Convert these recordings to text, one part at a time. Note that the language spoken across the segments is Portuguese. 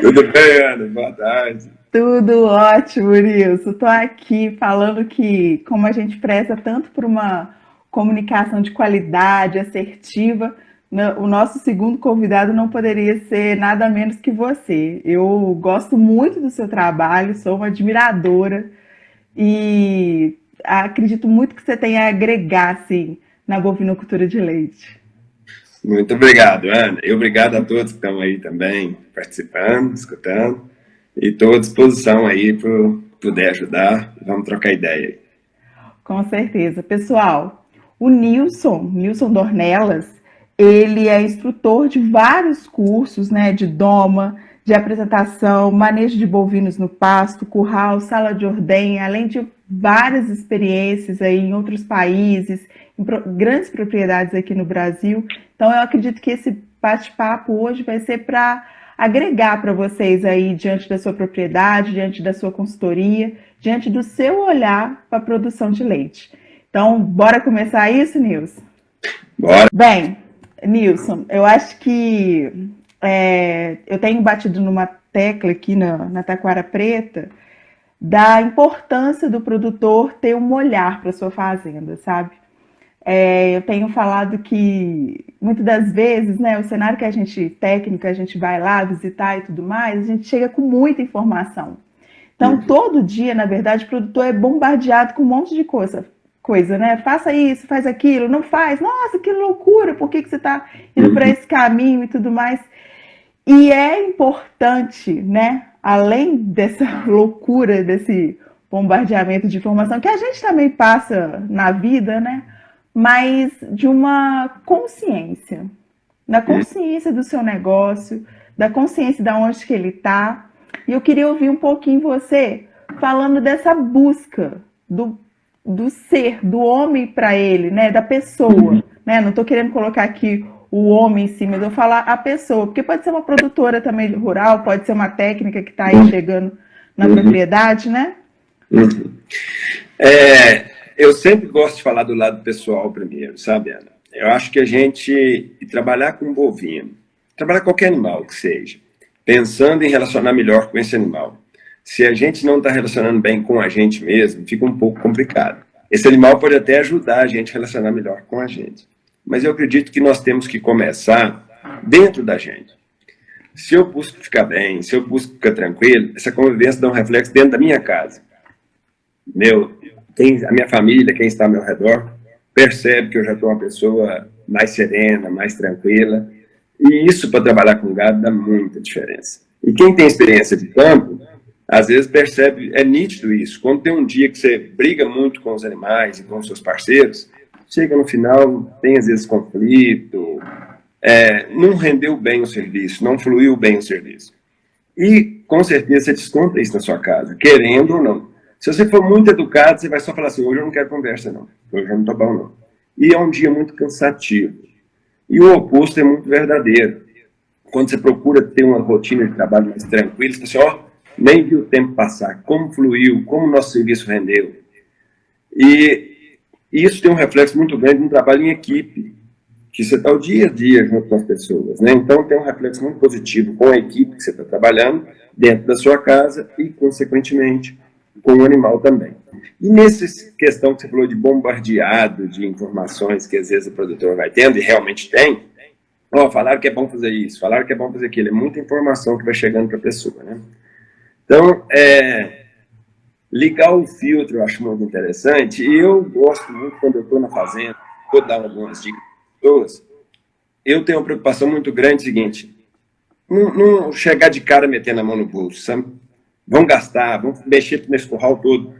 Tudo bem, Ana? Boa tarde. Tudo ótimo, Nilson. Estou aqui falando que, como a gente preza tanto por uma comunicação de qualidade, assertiva, o nosso segundo convidado não poderia ser nada menos que você. Eu gosto muito do seu trabalho, sou uma admiradora e acredito muito que você tenha a agregar, assim, na bovinocultura de leite. Muito obrigado, Ana. E obrigado a todos que estão aí também participando, escutando. E estou à disposição aí para poder ajudar. Vamos trocar ideia aí. Com certeza. Pessoal, o Nilson Dornelas, ele é instrutor de vários cursos, né, de doma, de apresentação, manejo de bovinos no pasto, curral, sala de ordenha, além de várias experiências aí em outros países, em grandes propriedades aqui no Brasil. Então, eu acredito que esse bate-papo hoje vai ser para agregar para vocês aí diante da sua propriedade, diante da sua consultoria, diante do seu olhar para a produção de leite. Então, bora começar isso, Nilson? Bora. Bem, Nilson, eu acho que eu tenho batido numa tecla aqui na Taquara Preta da importância do produtor ter um olhar para sua fazenda, sabe? Eu tenho falado que muitas das vezes, né, o cenário que a gente técnico, a gente vai lá visitar e tudo mais, a gente chega com muita informação. Então, todo dia, na verdade, o produtor é bombardeado com um monte de coisa, né? Faça isso, faz aquilo, não faz. Nossa, que loucura, por que você está indo para esse caminho e tudo mais? E é importante, né? Além dessa loucura, desse bombardeamento de informação que a gente também passa na vida, né? Mas de uma consciência, da consciência do seu negócio, da consciência de onde que ele está. E eu queria ouvir um pouquinho você falando dessa busca do ser, do homem para ele, né? Da pessoa, né? Não estou querendo colocar aqui o homem em si, mas eu vou falar a pessoa, porque pode ser uma produtora também rural, pode ser uma técnica que está aí chegando na propriedade, né? Eu sempre gosto de falar do lado pessoal primeiro, sabe, Ana? Eu acho que a gente trabalhar com bovino, trabalhar com qualquer animal que seja, pensando em relacionar melhor com esse animal. Se a gente não está relacionando bem com a gente mesmo, fica um pouco complicado. Esse animal pode até ajudar a gente a relacionar melhor com a gente. Mas eu acredito que nós temos que começar dentro da gente. Se eu busco ficar bem, se eu busco ficar tranquilo, essa convivência dá um reflexo dentro da minha casa. A minha família, quem está ao meu redor, percebe que eu já estou uma pessoa mais serena, mais tranquila. E isso, para trabalhar com gado, dá muita diferença. E quem tem experiência de campo, às vezes percebe, é nítido isso. Quando tem um dia que você briga muito com os animais e com os seus parceiros, chega no final, tem às vezes conflito, não rendeu bem o serviço, não fluiu bem o serviço. E, com certeza, você desconta isso na sua casa, querendo ou não. Se você for muito educado, você vai só falar assim, hoje eu não quero conversa, não. Hoje eu não estou bom, não. E é um dia muito cansativo. E o oposto é muito verdadeiro. Quando você procura ter uma rotina de trabalho mais tranquila, você fala assim, nem vi o tempo passar, como fluiu, como o nosso serviço rendeu. E isso tem um reflexo muito grande no trabalho em equipe, que você está o dia a dia junto com as pessoas, né? Então tem um reflexo muito positivo com a equipe que você está trabalhando dentro da sua casa e, consequentemente, com o animal também. E nessa questão que você falou de bombardeado de informações que às vezes o produtor vai tendo, e realmente tem, falaram que é bom fazer isso, falaram que é bom fazer aquilo, é muita informação que vai chegando para a pessoa, né? Então, ligar o filtro eu acho muito interessante, e eu gosto muito quando eu estou na fazenda, vou dar algumas dicas para as pessoas, eu tenho uma preocupação muito grande, é o seguinte, não chegar de cara metendo a mão no bolso, sabe? Vão gastar, vão mexer nesse curral todo.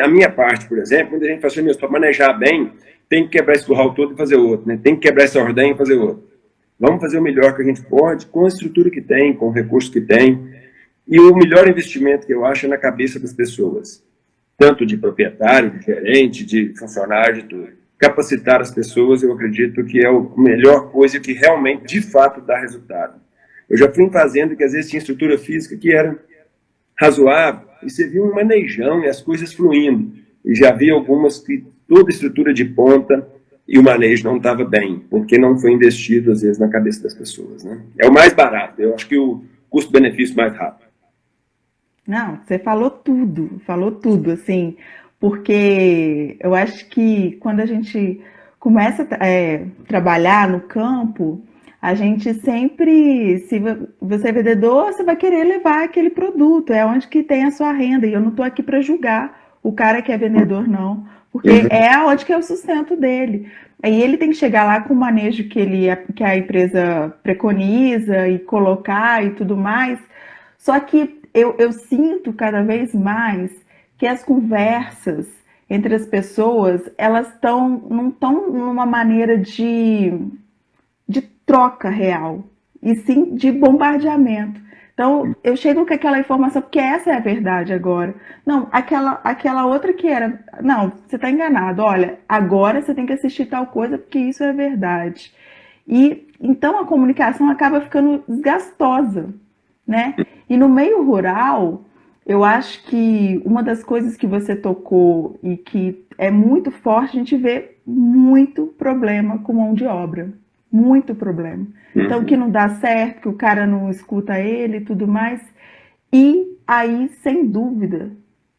A minha parte, por exemplo, muita gente fala assim, para manejar bem, tem que quebrar esse curral todo e fazer outro, né? Tem que quebrar essa ordenha e fazer outro. Vamos fazer o melhor que a gente pode, com a estrutura que tem, com o recurso que tem. E o melhor investimento que eu acho é na cabeça das pessoas. Tanto de proprietário, de gerente, de funcionário, de tudo. Capacitar as pessoas, eu acredito que é a melhor coisa que realmente, de fato, dá resultado. Eu já fui em fazenda que às vezes tinha estrutura física que era razoável, e você viu um manejão e as coisas fluindo. E já vi algumas que toda estrutura de ponta e o manejo não estava bem, porque não foi investido, às vezes, na cabeça das pessoas, né? É o mais barato. Eu acho que o custo-benefício mais rápido. Não, você falou tudo, assim, porque eu acho que quando a gente começa a trabalhar no campo, a gente sempre, se você é vendedor, você vai querer levar aquele produto, é onde que tem a sua renda, e eu não estou aqui para julgar o cara que é vendedor, não, porque é onde que é o sustento dele. Aí ele tem que chegar lá com o manejo que a empresa preconiza e colocar e tudo mais, só que eu sinto cada vez mais que as conversas entre as pessoas, elas não estão numa maneira de troca real, e sim de bombardeamento. Então, eu chego com aquela informação, porque essa é a verdade agora. Não, aquela outra que era, não, você está enganado, olha, agora você tem que assistir tal coisa, porque isso é verdade. E então a comunicação acaba ficando desgastosa, né? E no meio rural, eu acho que uma das coisas que você tocou e que é muito forte, a gente vê muito problema com mão de obra. Muito problema. Então, que não dá certo, que o cara não escuta ele e tudo mais. E aí, sem dúvida,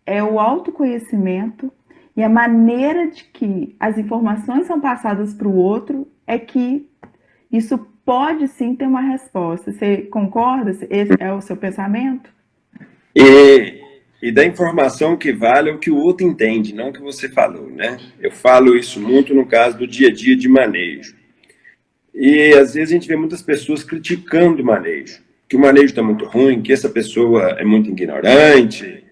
é o autoconhecimento e a maneira de que as informações são passadas para o outro é que isso pode sim ter uma resposta. Você concorda? Esse é o seu pensamento? E da informação que vale é o que o outro entende, não o que você falou, né? Eu falo isso muito no caso do dia a dia de manejo. E às vezes a gente vê muitas pessoas criticando o manejo, que o manejo está muito ruim, que essa pessoa é muito ignorante.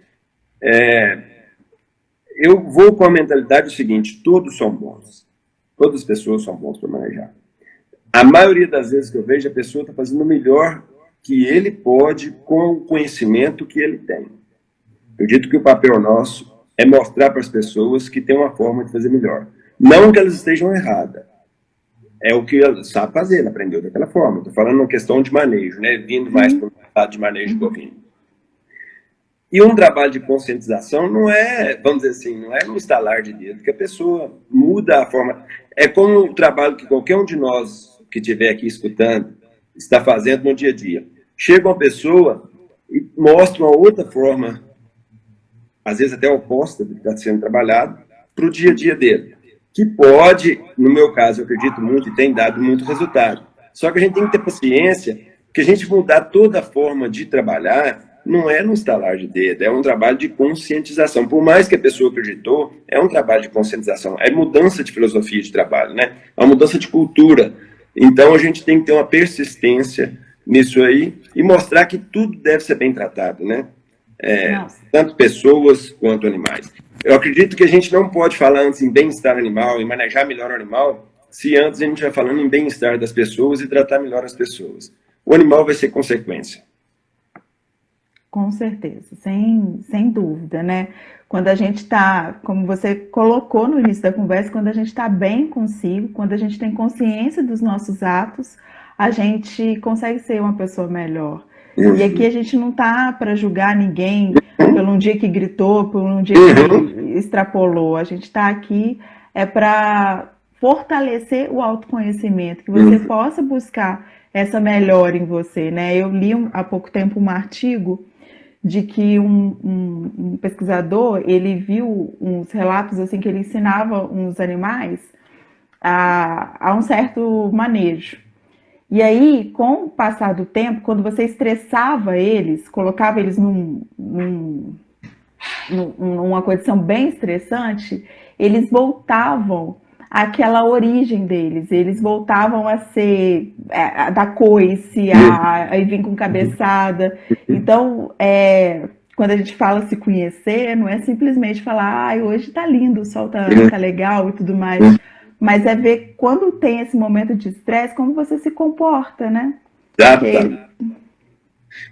Eu vou com a mentalidade do seguinte: todos são bons. Todas as pessoas são bons para manejar. A maioria das vezes que eu vejo, a pessoa está fazendo o melhor que ele pode com o conhecimento que ele tem. Eu acredito que o papel nosso é mostrar para as pessoas que tem uma forma de fazer melhor. Não que elas estejam erradas. É o que ela sabe fazer, ela aprendeu daquela forma. Estou falando uma questão de manejo, né? Vindo mais para o lado de manejo bovino. E um trabalho de conscientização não é, vamos dizer assim, não é um estalar de dedo, que a pessoa muda a forma. É como o trabalho que qualquer um de nós que estiver aqui escutando está fazendo no dia a dia. Chega uma pessoa e mostra uma outra forma, às vezes até oposta do que está sendo trabalhado, para o dia a dia dele. Que pode, no meu caso, eu acredito muito e tem dado muito resultado. Só que a gente tem que ter paciência, porque a gente mudar toda a forma de trabalhar não é no estalar de dedo, é um trabalho de conscientização. Por mais que a pessoa acreditou, é um trabalho de conscientização, é mudança de filosofia de trabalho, né? É uma mudança de cultura. Então a gente tem que ter uma persistência nisso aí e mostrar que tudo deve ser bem tratado, né? Tanto pessoas quanto animais. Eu acredito que a gente não pode falar antes em bem-estar animal, em manejar melhor o animal, se antes a gente vai falando em bem-estar das pessoas e tratar melhor as pessoas. O animal vai ser consequência. Com certeza, sem dúvida, né? Quando a gente está, como você colocou no início da conversa, quando a gente está bem consigo, quando a gente tem consciência dos nossos atos, a gente consegue ser uma pessoa melhor. E aqui a gente não está para julgar ninguém por um dia que gritou, por um dia que extrapolou. A gente está aqui para fortalecer o autoconhecimento, que você possa buscar essa melhora em você, né? Eu li há pouco tempo um artigo de que um pesquisador, ele viu uns relatos assim que ele ensinava uns animais a um certo manejo. E aí, com o passar do tempo, quando você estressava eles, colocava eles numa condição bem estressante, eles voltavam àquela origem deles, eles voltavam a ser, a dar coice, a vir com cabeçada. Então, quando a gente fala se conhecer, não é simplesmente falar, hoje tá lindo, o sol tá legal e tudo mais, mas é ver quando tem esse momento de estresse, como você se comporta, né? Porque...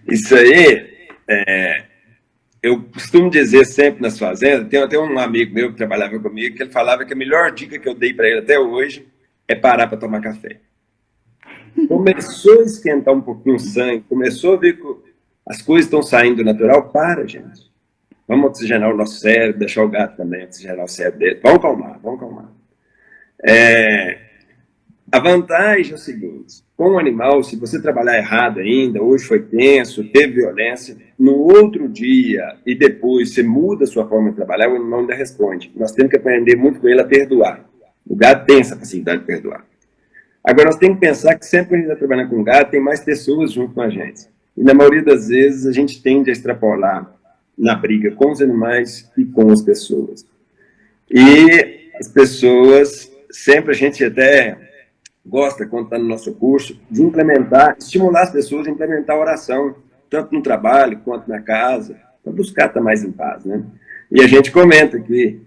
Isso aí, eu costumo dizer sempre nas fazendas, tem até um amigo meu que trabalhava comigo, que ele falava que a melhor dica que eu dei para ele até hoje é parar para tomar café. Começou a esquentar um pouquinho o sangue, começou a ver que as coisas estão saindo natural, para, gente. Vamos oxigenar o nosso cérebro, deixar o gato também oxigenar o cérebro dele. Vamos calmar, vamos calmar. A vantagem é o seguinte, com o animal, se você trabalhar errado ainda, hoje foi tenso, teve violência, no outro dia e depois você muda a sua forma de trabalhar, o animal ainda responde. Nós temos que aprender muito com ele a perdoar. O gado tem essa facilidade de perdoar. Agora, nós temos que pensar que sempre que a gente está trabalhando com gado, tem mais pessoas junto com a gente. E na maioria das vezes, a gente tende a extrapolar na briga com os animais e com as pessoas. E as pessoas, sempre a gente até gosta, quando está no nosso curso, de implementar, estimular as pessoas a implementar a oração, tanto no trabalho quanto na casa, para buscar estar mais em paz, né? E a gente comenta que,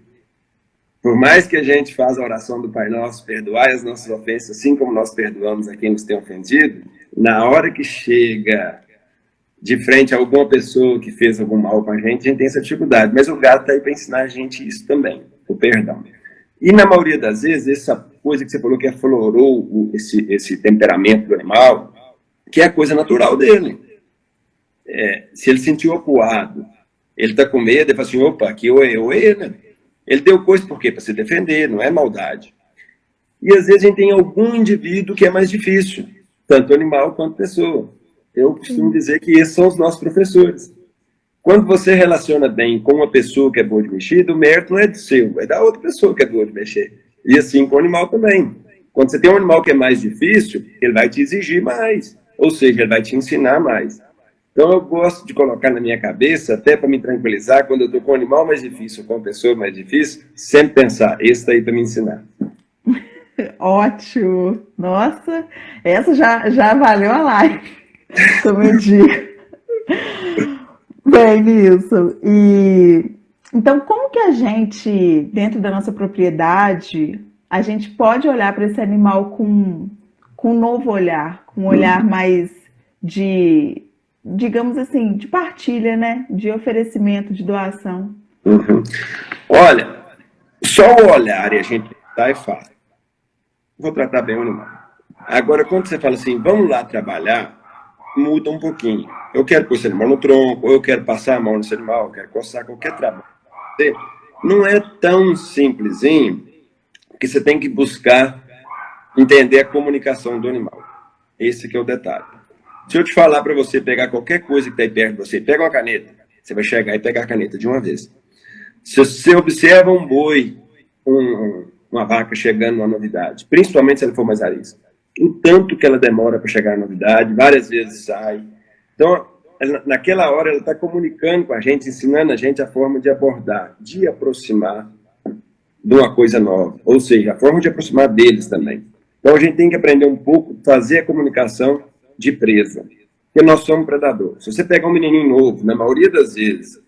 por mais que a gente faça a oração do Pai Nosso, perdoai as nossas ofensas, assim como nós perdoamos a quem nos tem ofendido, na hora que chega de frente a alguma pessoa que fez algum mal com a gente tem essa dificuldade. Mas o gato está aí para ensinar a gente isso também, o perdão. E na maioria das vezes, essa coisa que você falou que aflorou esse temperamento do animal, que é a coisa natural dele. Se ele sentiu acuado, ele está com medo, ele fala assim, opa, aqui ou ele. Ele deu coisa por quê? Para se defender, não é maldade. E às vezes a gente tem algum indivíduo que é mais difícil, tanto animal quanto pessoa. Eu costumo dizer que esses são os nossos professores. Quando você relaciona bem com uma pessoa que é boa de mexer, o mérito não é do seu, é da outra pessoa que é boa de mexer. E assim com o animal também. Quando você tem um animal que é mais difícil, ele vai te exigir mais. Ou seja, ele vai te ensinar mais. Então eu gosto de colocar na minha cabeça, até para me tranquilizar, quando eu estou com um animal mais difícil, com uma pessoa mais difícil, sempre pensar, esse está aí para me ensinar. Ótimo! Nossa, essa já valeu a live. Também digo. Bem, Nilson, então como que a gente, dentro da nossa propriedade, a gente pode olhar para esse animal com um novo olhar, com um olhar mais de, digamos assim, de partilha, né? De oferecimento, de doação. Uhum. Olha, só o olhar e a gente tá é fácil. Vou tratar bem o animal. Agora, quando você fala assim, vamos lá trabalhar, muda um pouquinho. Eu quero pôr esse animal no tronco, ou eu quero passar a mão nesse animal, eu quero coçar qualquer trabalho. Não é tão simplesinho que você tem que buscar entender a comunicação do animal. Esse que é o detalhe. Se eu te falar para você pegar qualquer coisa que está aí perto de você, pega uma caneta, você vai chegar e pegar a caneta de uma vez. Se você observa um boi, uma vaca chegando numa novidade, principalmente se ela for mais arisca, o tanto que ela demora para chegar na novidade, várias vezes sai. Então, naquela hora, ela está comunicando com a gente, ensinando a gente a forma de abordar, de aproximar de uma coisa nova. Ou seja, a forma de aproximar deles também. Então, a gente tem que aprender um pouco, fazer a comunicação de presa. Porque nós somos predadores. Se você pegar um menininho novo, na maioria das vezes,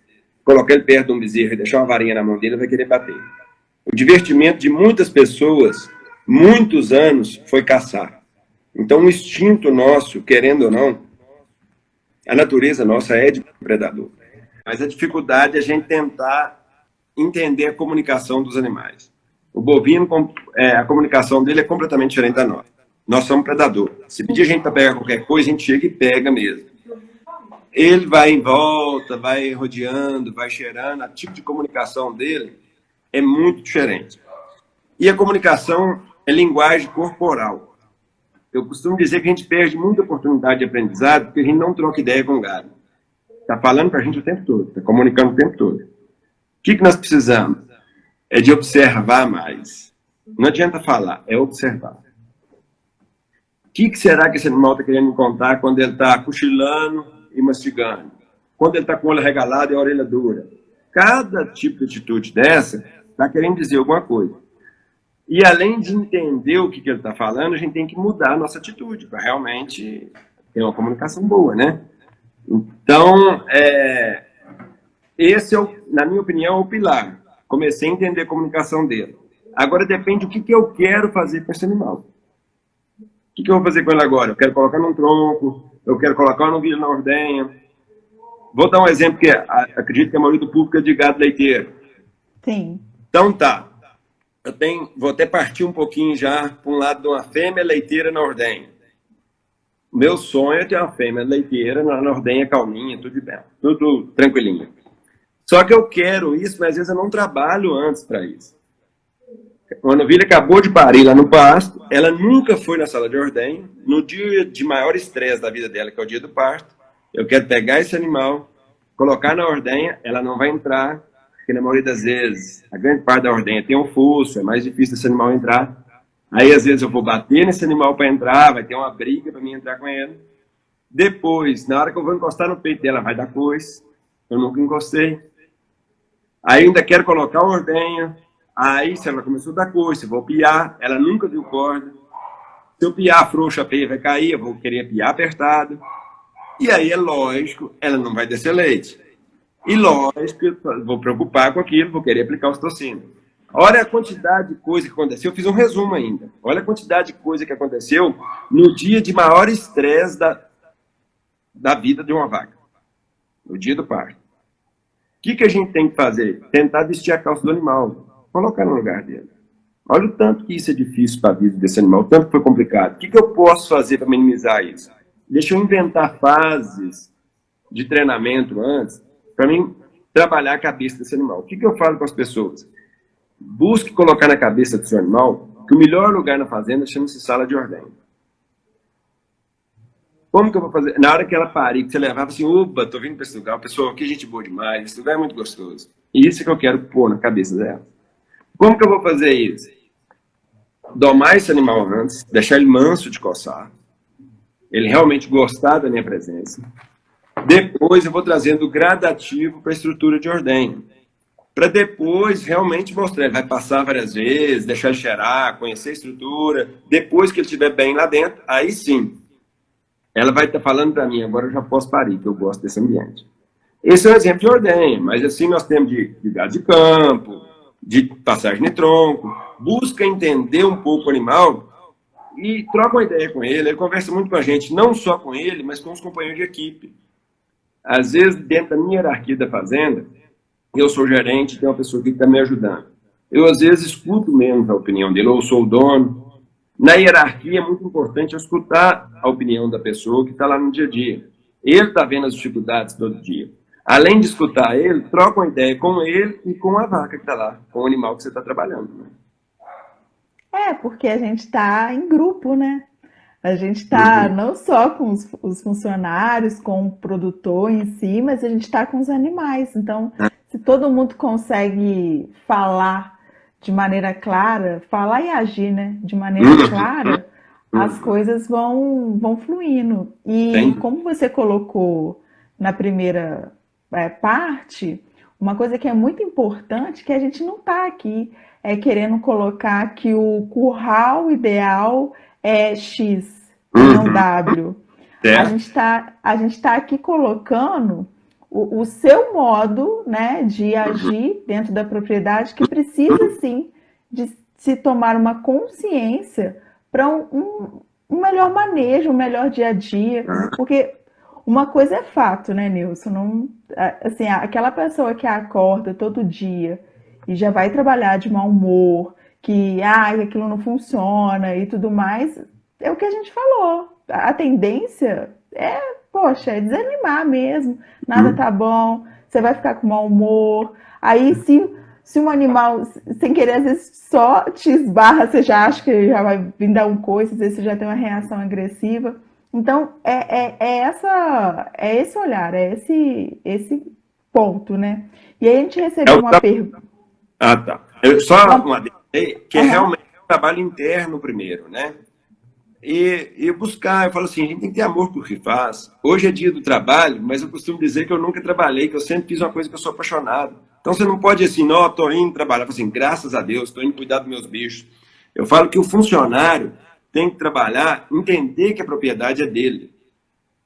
colocar ele perto de um bezerro e deixar uma varinha na mão dele, ele vai querer bater. O divertimento de muitas pessoas, muitos anos, foi caçar. Então, o instinto nosso, querendo ou não, a natureza nossa é de predador. Mas a dificuldade é a gente tentar entender a comunicação dos animais. O bovino, a comunicação dele é completamente diferente da nossa. Nós somos predador. Se pedir a gente para pegar qualquer coisa, a gente chega e pega mesmo. Ele vai em volta, vai rodeando, vai cheirando. O tipo de comunicação dele é muito diferente. E a comunicação é linguagem corporal. Eu costumo dizer que a gente perde muita oportunidade de aprendizado porque a gente não troca ideia com o gado. Está falando para a gente o tempo todo, está comunicando o tempo todo. O que nós precisamos? É de observar mais. Não adianta falar, é observar. O que será que esse animal está querendo me contar quando ele está cochilando e mastigando? Quando ele está com o olho regalado e a orelha dura? Cada tipo de atitude dessa está querendo dizer alguma coisa. E além de entender o que ele está falando, a gente tem que mudar a nossa atitude para realmente ter uma comunicação boa, né? Então, esse é, na minha opinião, o pilar. Comecei a entender a comunicação dele. Agora depende do que eu quero fazer com esse animal. O que eu vou fazer com ele agora? Eu quero colocar num tronco, eu quero colocar num vídeo na ordenha. Vou dar um exemplo que acredito que a maioria do público é de gado leiteiro. Sim. Então tá. Vou até partir um pouquinho já para um lado de uma fêmea leiteira na ordenha. Meu sonho é ter uma fêmea leiteira na ordenha calminha, tudo de bem, tudo tranquilinho. Só que eu quero isso, mas às vezes eu não trabalho antes para isso. Uma novilha acabou de parir lá no pasto, ela nunca foi na sala de ordenha. No dia de maior estresse da vida dela, que é o dia do parto, eu quero pegar esse animal, colocar na ordenha, ela não vai entrar, porque na maioria das vezes, a grande parte da ordenha tem um fosso, é mais difícil esse animal entrar. Aí, às vezes, eu vou bater nesse animal para entrar, vai ter uma briga para mim entrar com ele. Depois, na hora que eu vou encostar no peito dela, vai dar coice. Eu nunca encostei. Aí ainda quero colocar a ordenha. Aí, se ela começou a dar coice, eu vou piar. Ela nunca deu corda. Se eu piar frouxa, a peia vai cair, eu vou querer piar apertado. E aí, é lógico, ela não vai descer leite. E lógico, eu vou preocupar com aquilo, vou querer aplicar ocitocina. Olha a quantidade de coisa que aconteceu. Eu fiz um resumo ainda. Olha a quantidade de coisa que aconteceu no dia de maior estresse da vida de uma vaca. No dia do parto. O que a gente tem que fazer? Tentar vestir a calça do animal. Colocar no lugar dele. Olha o tanto que isso é difícil para a vida desse animal, o tanto que foi complicado. O que eu posso fazer para minimizar isso? Deixa eu inventar fases de treinamento antes, para mim trabalhar a cabeça desse animal. O que eu falo com as pessoas? Busque colocar na cabeça do seu animal que o melhor lugar na fazenda chama-se sala de ordenha. Como que eu vou fazer? Na hora que ela parir, que você levava assim, opa, tô vindo para esse lugar, pessoal, que gente boa demais, esse lugar é muito gostoso. E isso é que eu quero pôr na cabeça dela. Como que eu vou fazer isso? Domar esse animal antes, deixar ele manso de coçar, ele realmente gostar da minha presença. Depois eu vou trazendo gradativo para a estrutura de ordenha. Para depois realmente mostrar. Ele vai passar várias vezes, deixar ele cheirar, conhecer a estrutura. Depois que ele estiver bem lá dentro, aí sim, ela vai estar falando para mim, agora eu já posso parir, que eu gosto desse ambiente. Esse é um exemplo de ordenha, mas assim nós temos de gado de campo, de passagem de tronco. Busca entender um pouco o animal e troca uma ideia com ele. Ele conversa muito com a gente, não só com ele, mas com os companheiros de equipe. Às vezes, dentro da minha hierarquia da fazenda, eu sou gerente, tem uma pessoa que está me ajudando. Eu, às vezes, escuto menos a opinião dele, ou sou o dono. Na hierarquia, é muito importante eu escutar a opinião da pessoa que está lá no dia a dia. Ele está vendo as dificuldades todo dia. Além de escutar ele, troca uma ideia com ele e com a vaca que está lá, com o animal que você está trabalhando. Né? Porque a gente está em grupo, né? A gente está não só com os funcionários, com o produtor em si, mas a gente está com os animais. Então, se todo mundo consegue falar de maneira clara, falar e agir, né? De maneira clara, as coisas vão fluindo. E como você colocou na primeira parte, uma coisa que é muito importante, que a gente não está aqui querendo colocar que o curral ideal é X, não W. A gente tá aqui colocando o seu modo, né, de agir dentro da propriedade, que precisa sim de se tomar uma consciência para um melhor manejo, um melhor dia a dia, porque uma coisa é fato, né, Nilson? Não, assim, aquela pessoa que acorda todo dia e já vai trabalhar de mau humor, que aquilo não funciona e tudo mais, é o que a gente falou. A tendência é desanimar mesmo. Nada tá bom, você vai ficar com mau humor. Aí, se um animal, sem querer, às vezes só te esbarra, você já acha que já vai vir dar um coice, às vezes você já tem uma reação agressiva. Então, é esse olhar, é esse ponto, né? E aí a gente recebeu uma pergunta. Tá. Só uma que é realmente um trabalho interno primeiro, né? E buscar, eu falo assim, a gente tem que ter amor por que faz. Hoje é dia do trabalho, mas eu costumo dizer que eu nunca trabalhei, que eu sempre fiz uma coisa que eu sou apaixonado. Então você não pode assim, não, estou indo trabalhar. Eu falo assim, graças a Deus, estou indo cuidar dos meus bichos. Eu falo que o funcionário tem que trabalhar, entender que a propriedade é dele.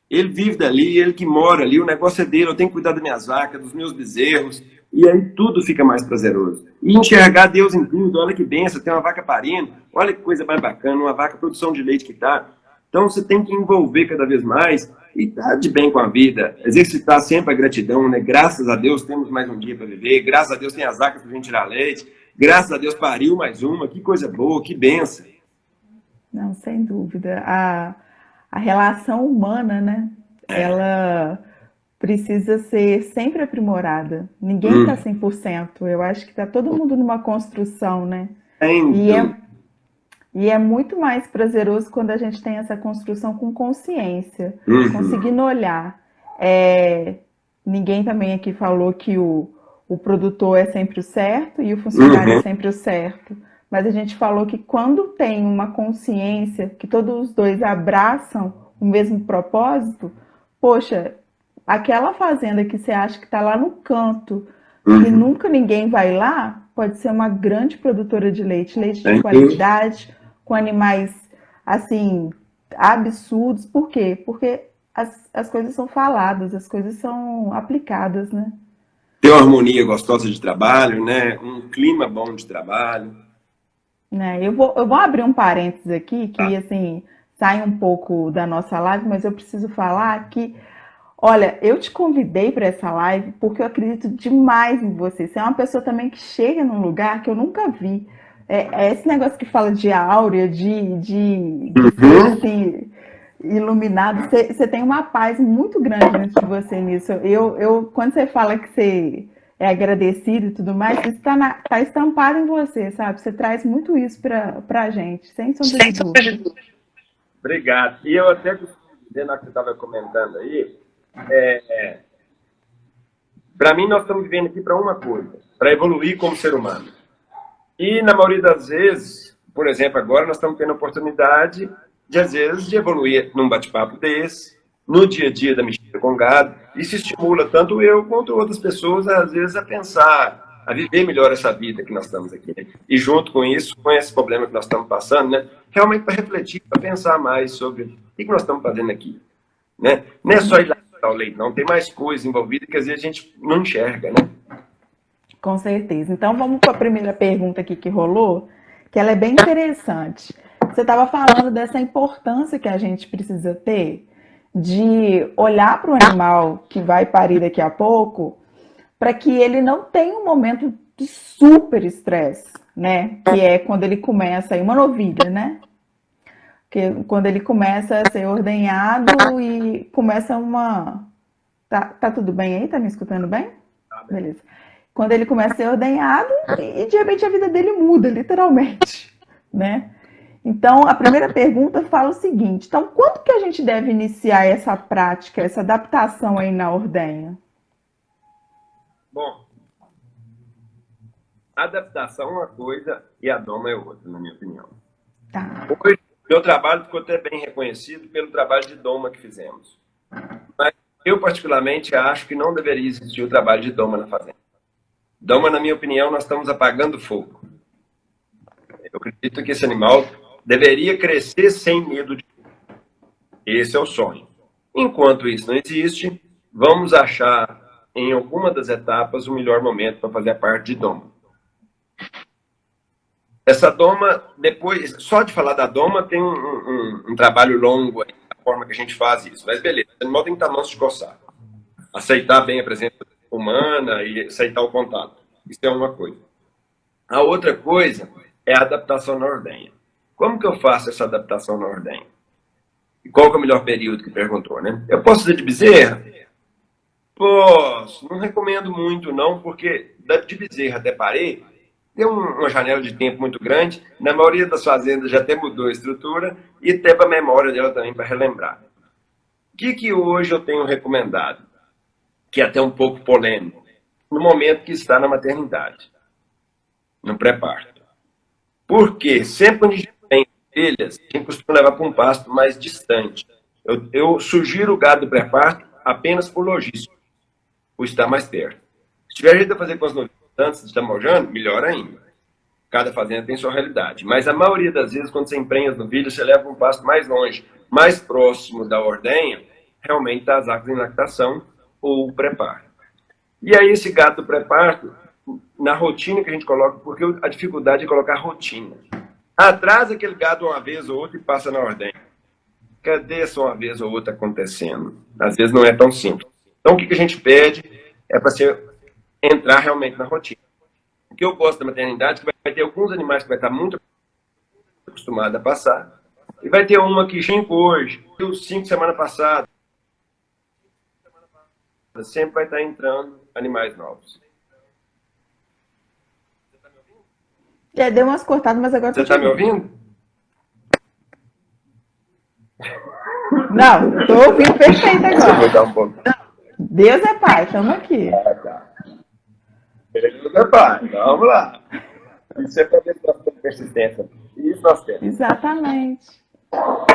Ele vive dali, ele que mora ali, o negócio é dele, eu tenho que cuidar das minhas vacas, dos meus bezerros, e aí tudo fica mais prazeroso. E enxergar Deus em tudo, olha que benção, tem uma vaca parindo, olha que coisa mais bacana, uma vaca produção de leite que tá. Então você tem que envolver cada vez mais e estar de bem com a vida, exercitar sempre a gratidão, né? Graças a Deus temos mais um dia para viver, graças a Deus tem as vacas para a gente tirar leite, graças a Deus pariu mais uma, que coisa boa, que benção. Não, sem dúvida. A relação humana, né? Ela precisa ser sempre aprimorada. Ninguém está 100%. Eu acho que está todo mundo numa construção, né? Sem E é, dúvida. e é muito mais prazeroso quando a gente tem essa construção com consciência, Uhum, conseguindo olhar. É, ninguém também aqui falou que o produtor é sempre o certo e o funcionário é uhum. sempre o certo. Mas a gente falou que quando tem uma consciência, que todos os dois abraçam o mesmo propósito, poxa, aquela fazenda que você acha que está lá no canto, que Uhum. nunca ninguém vai lá, pode ser uma grande produtora de leite, leite de Sem qualidade, com animais assim absurdos. Por quê? Porque as coisas são faladas, as coisas são aplicadas, né? ter uma harmonia gostosa de trabalho, né? Um clima bom de trabalho. Né? Eu vou abrir um parênteses aqui, Tá. que assim, sai um pouco da nossa live, mas eu preciso falar que, olha, eu te convidei para essa live porque eu acredito demais em você. Você é uma pessoa também que chega num lugar que eu nunca vi. É esse negócio que fala de áurea, de ser Uhum. assim, iluminado. Você tem uma paz muito grande dentro de você nisso. Quando você fala que você é agradecido e tudo mais, isso tá estampado em você, sabe? Você traz muito isso pra gente, sem sombra de dúvida. Obrigado. E eu até costumo dizer, na que você estava comentando aí, para mim nós estamos vivendo aqui para uma coisa, para evoluir como ser humano. E na maioria das vezes, por exemplo, agora nós estamos tendo a oportunidade de, às vezes, de evoluir num bate-papo desse, no dia a dia da mexida com gado. Isso estimula tanto eu quanto outras pessoas, às vezes, a pensar, a viver melhor essa vida que nós estamos aqui. Né? E junto com isso, com esse problema que nós estamos passando, né? Realmente para refletir, para pensar mais sobre o que nós estamos fazendo aqui. Né? Não é só ir lá dar o leite, não. Tem mais coisa envolvida que às vezes a gente não enxerga, né? Com certeza. Então vamos para a primeira pergunta aqui que rolou, que ela é bem interessante. Você estava falando dessa importância que a gente precisa ter de olhar para o animal que vai parir daqui a pouco, para que ele não tenha um momento de super estresse, né? Que é quando ele começa aí uma novilha, né? Que quando ele começa a ser ordenhado e começa uma. Tá tudo bem aí? Tá me escutando bem? Tá bem. Beleza. Quando ele começa a ser ordenhado e de repente a vida dele muda, literalmente, né? Então, a primeira pergunta fala o seguinte: então, quando que a gente deve iniciar essa prática, essa adaptação aí na ordenha? Bom, adaptação é uma coisa e a doma é outra, na minha opinião. Tá. Hoje, meu trabalho ficou até bem reconhecido pelo trabalho de doma que fizemos. Mas eu, particularmente, acho que não deveria existir o trabalho de doma na fazenda. Doma, na minha opinião, nós estamos apagando fogo. Eu acredito que esse animal deveria crescer sem medo de fogo. Esse é o sonho. Enquanto isso não existe, vamos achar em alguma das etapas o melhor momento para fazer a parte de doma. Essa doma, depois, só de falar da doma, tem um trabalho longo aí, a forma que a gente faz isso. Mas beleza, o animal tem que estar manso de coçar. Aceitar bem a presença humana e aceitar o contato. Isso é uma coisa. A outra coisa é a adaptação na ordenha. Como que eu faço essa adaptação na ordenha? E qual que é o melhor período que perguntou, né? Eu posso fazer de bezerra? Posso. Não recomendo muito, não, porque de bezerra até parei, tem uma janela de tempo muito grande. Na maioria das fazendas já até mudou a estrutura e teve a memória dela também para relembrar. O que hoje eu tenho recomendado? Que é até um pouco polêmico. No momento que está na maternidade, no pré-parto. Porque sempre quando a gente tem filhas, a gente costuma levar para um pasto mais distante. Eu sugiro o gado do pré-parto apenas por logística, por estar mais perto. Se tiver jeito de fazer com as novilhas antes de estar mojando, melhor ainda. Cada fazenda tem sua realidade. Mas a maioria das vezes, quando você emprenha as novilhas, você leva um pasto mais longe, mais próximo da ordenha, realmente das águas em lactação ou pré-parto. E aí esse gado do pré-parto, na rotina que a gente coloca, porque a dificuldade é colocar rotina. Atrasa aquele gado uma vez ou outra e passa na ordem. Cadê essa uma vez ou outra acontecendo? Às vezes não é tão simples. Então o que a gente pede é para você entrar realmente na rotina. O que eu gosto da maternidade é que vai ter alguns animais que vai estar muito acostumado a passar, e vai ter uma que 5 hoje, 5 semana passada, sempre vai estar entrando animais novos. É, deu umas cortadas, mas agora Você está me ouvindo? Não, estou ouvindo perfeito Deixa eu mudar agora. um pouco. Deus é pai, estamos aqui. Ah, tá. Beleza, pai. Então, vamos lá. Isso é para ver se nós temos persistência. Isso nós temos. Exatamente.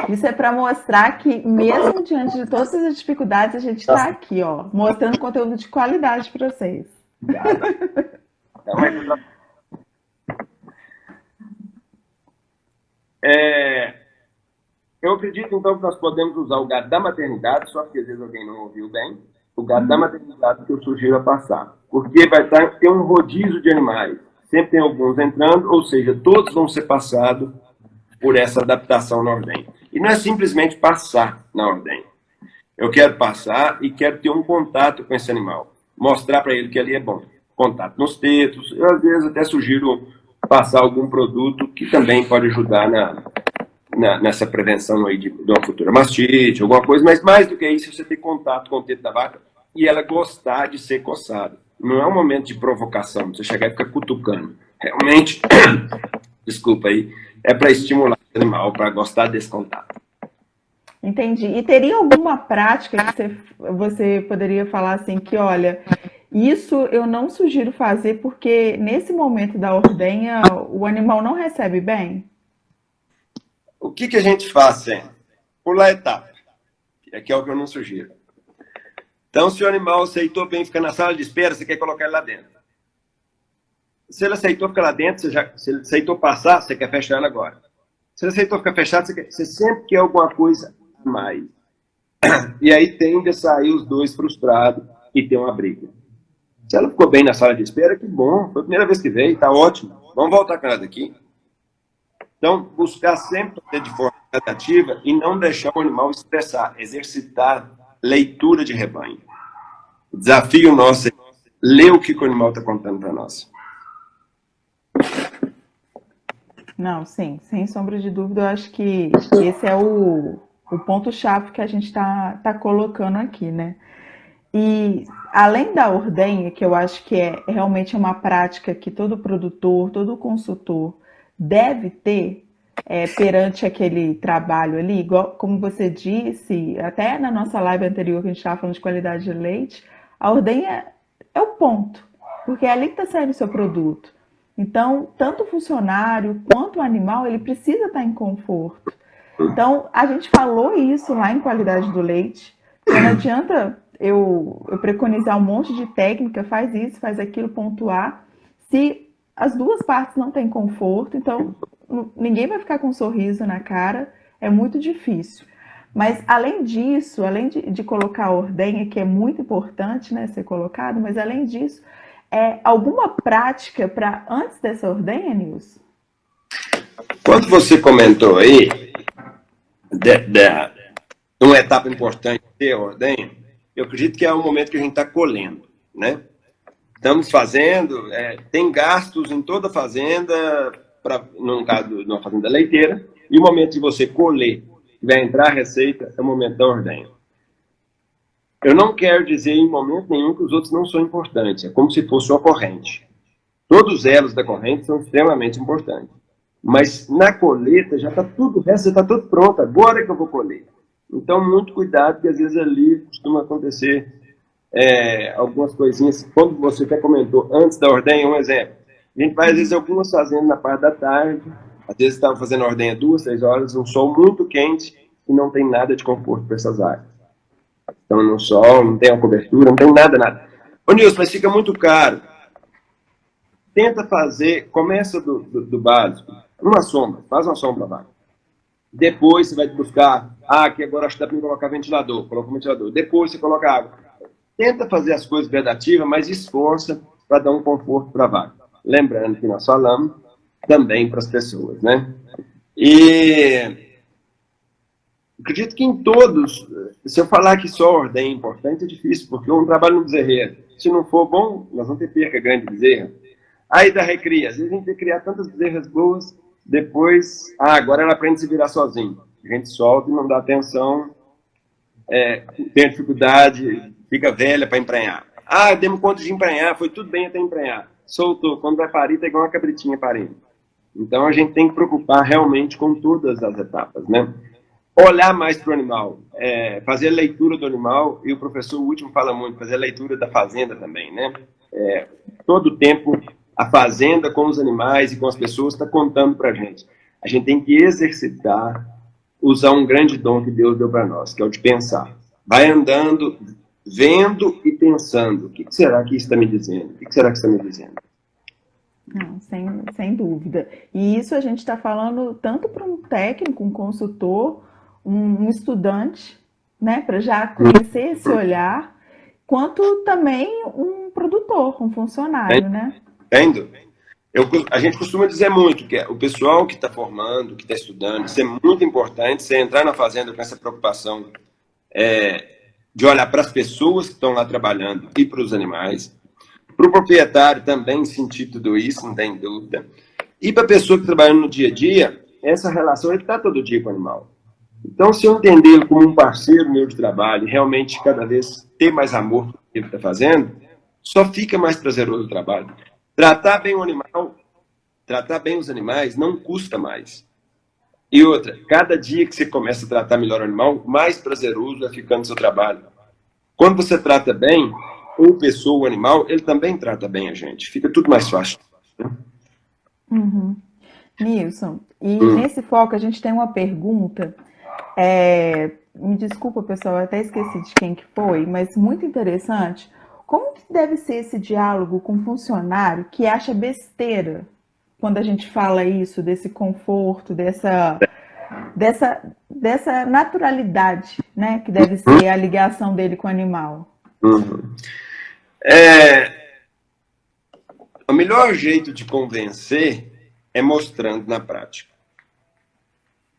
Isso é para mostrar que, mesmo diante de todas as dificuldades, a gente está aqui, ó, mostrando conteúdo de qualidade para vocês. Eu acredito, então, que nós podemos usar o gado da maternidade, só que às vezes alguém não ouviu bem, o gado da maternidade que eu sugiro a passar. Porque vai ter um rodízio de animais. Sempre tem alguns entrando, ou seja, todos vão ser passados por essa adaptação na ordem. E não é simplesmente passar na ordem. Eu quero passar e quero ter um contato com esse animal. Mostrar para ele que ali é bom. Contato nos tetos. Eu, às vezes, até sugiro passar algum produto que também pode ajudar nessa prevenção aí de uma futura mastite, alguma coisa. Mas mais do que isso, você ter contato com o teto da vaca e ela gostar de ser coçada. Não é um momento de provocação, você chegar e ficar cutucando. Realmente, desculpa aí, é para estimular o animal, para gostar desse contato. Entendi. E teria alguma prática que você poderia falar assim que, olha, isso eu não sugiro fazer porque nesse momento da ordenha o animal não recebe bem? O que a gente faz sempre? Pular etapa, que é o que eu não sugiro. Então, se o animal aceitou bem ficar na sala de espera, você quer colocar ele lá dentro. Se ele aceitou ficar lá dentro, se ele aceitou passar, você quer fechar ela agora. Se ele aceitou ficar fechado, você sempre quer alguma coisa a mais. E aí tende a sair os dois frustrados e ter uma briga. Se ela ficou bem na sala de espera, que bom. Foi a primeira vez que veio, tá ótimo. Vamos voltar com ela daqui. Então, buscar sempre fazer de forma gradativa e não deixar o animal estressar. Exercitar leitura de rebanho. O desafio nosso é ler o que o animal está contando para nós. Não, sim, sem sombra de dúvida, eu acho que esse é o ponto-chave que a gente tá colocando aqui, né? E além da ordenha, que eu acho que é realmente uma prática que todo produtor, todo consultor deve ter perante aquele trabalho ali, igual como você disse, até na nossa live anterior que a gente estava falando de qualidade de leite, a ordenha é o ponto, porque é ali que está saindo o seu produto. Então, tanto o funcionário quanto o animal, ele precisa estar em conforto. Então, a gente falou isso lá em qualidade do leite, que não adianta eu preconizar um monte de técnica, faz isso, faz aquilo, pontuar, se as duas partes não têm conforto, então ninguém vai ficar com um sorriso na cara, é muito difícil. Mas além disso, além de colocar a ordenha, que é muito importante, né, ser colocado, mas além disso, alguma prática para antes dessa ordenha, Nilson? Quando você comentou aí de uma etapa importante ter a ordenha, eu acredito que é o momento que a gente está colhendo, né? Estamos fazendo, tem gastos em toda a fazenda, no caso de uma fazenda leiteira, e o momento de você colher, vai entrar a receita, é o momento da ordenha. Eu não quero dizer em momento nenhum que os outros não são importantes, é como se fosse uma corrente. Todos os elos da corrente são extremamente importantes. Mas na colheita já está tudo, o resto já está tudo pronto, agora que eu vou colher. Então, muito cuidado, porque às vezes ali costuma acontecer algumas coisinhas, como você até comentou, antes da ordenha, um exemplo. A gente vai, às vezes, algumas fazendo na parte da tarde, às vezes estava fazendo a ordenha 2, 3 horas, um sol muito quente e não tem nada de conforto para essas áreas. Então, no sol, não tem a cobertura, não tem nada. Ô, Nilson, mas fica muito caro. Tenta fazer, começa do básico, uma sombra, faz uma sombra lá. Depois você vai buscar, aqui agora acho que dá para colocar ventilador, coloca um ventilador. Depois você coloca água. Tenta fazer as coisas gradativas, mas esforça para dar um conforto para a vaca. Lembrando que nós falamos também para as pessoas, né? E acredito que em todos, se eu falar que só ordem é importante, é difícil, porque um trabalho no bezerreiro, se não for bom, nós vamos ter perca grande de bezerra. Aí da recria, às vezes a gente tem que criar tantas bezerras boas, depois, agora ela aprende a se virar sozinha. A gente solta e não dá atenção, tem dificuldade, fica velha para emprenhar. Demos conta de emprenhar, foi tudo bem até emprenhar. Soltou, quando vai parir, tá igual uma cabritinha parindo. Então, a gente tem que preocupar realmente com todas as etapas, né? Olhar mais para o animal, fazer leitura do animal, e o professor o último fala muito, fazer leitura da fazenda também, né? Todo o tempo, a fazenda com os animais e com as pessoas está contando para a gente. A gente tem que exercitar, usar um grande dom que Deus deu para nós, que é o de pensar. Vai andando, vendo e pensando. O que será que isso está me dizendo? O que será que está me dizendo? Não, sem dúvida. E isso a gente está falando tanto para um técnico, um consultor, um estudante, né, para já conhecer esse olhar, quanto também um produtor, um funcionário, né? Entendo. A gente costuma dizer muito que o pessoal que está formando, que está estudando, isso é muito importante, você entrar na fazenda com essa preocupação de olhar para as pessoas que estão lá trabalhando e para os animais. Para o proprietário também sentir tudo isso, não tem dúvida. E para a pessoa que trabalha no dia a dia, essa relação, ele está todo dia com o animal. Então, se eu entender como um parceiro meu de trabalho, realmente cada vez ter mais amor pelo que ele está fazendo, só fica mais prazeroso o trabalho. Tratar bem o animal, tratar bem os animais não custa mais. E outra, cada dia que você começa a tratar melhor o animal, mais prazeroso vai ficando o seu trabalho. Quando você trata bem, ou pessoa ou animal, ele também trata bem a gente. Fica tudo mais fácil. Uhum. Nilson, e nesse foco a gente tem uma pergunta. Me desculpa, pessoal, eu até esqueci de quem que foi, mas muito interessante. Como que deve ser esse diálogo com um funcionário que acha besteira quando a gente fala isso, desse conforto, dessa naturalidade, né, que deve ser a ligação dele com o animal? O melhor jeito de convencer é mostrando na prática.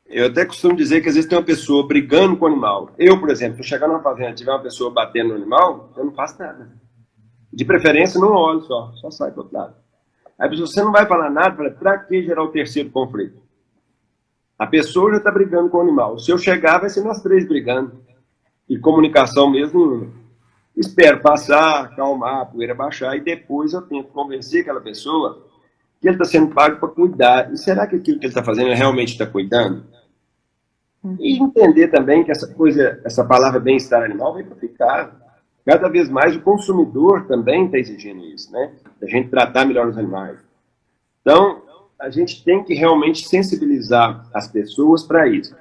Eu até costumo dizer que às vezes tem uma pessoa brigando com o animal. Eu, por exemplo, se eu chegar numa fazenda e tiver uma pessoa batendo no animal, eu não faço nada. De preferência, não olho só sai para o outro lado. Aí a pessoa, você não vai falar nada, para que gerar o terceiro conflito? A pessoa já está brigando com o animal. Se eu chegar, vai ser nós três brigando. E comunicação mesmo, espero passar, acalmar, a poeira baixar, e depois eu tento convencer aquela pessoa que ele está sendo pago para cuidar. E será que aquilo que ele está fazendo ele realmente está cuidando? E entender também que essa palavra bem-estar animal vem para ficar. Cada vez mais o consumidor também está exigindo isso, né? A gente tratar melhor os animais. Então, a gente tem que realmente sensibilizar as pessoas para isso.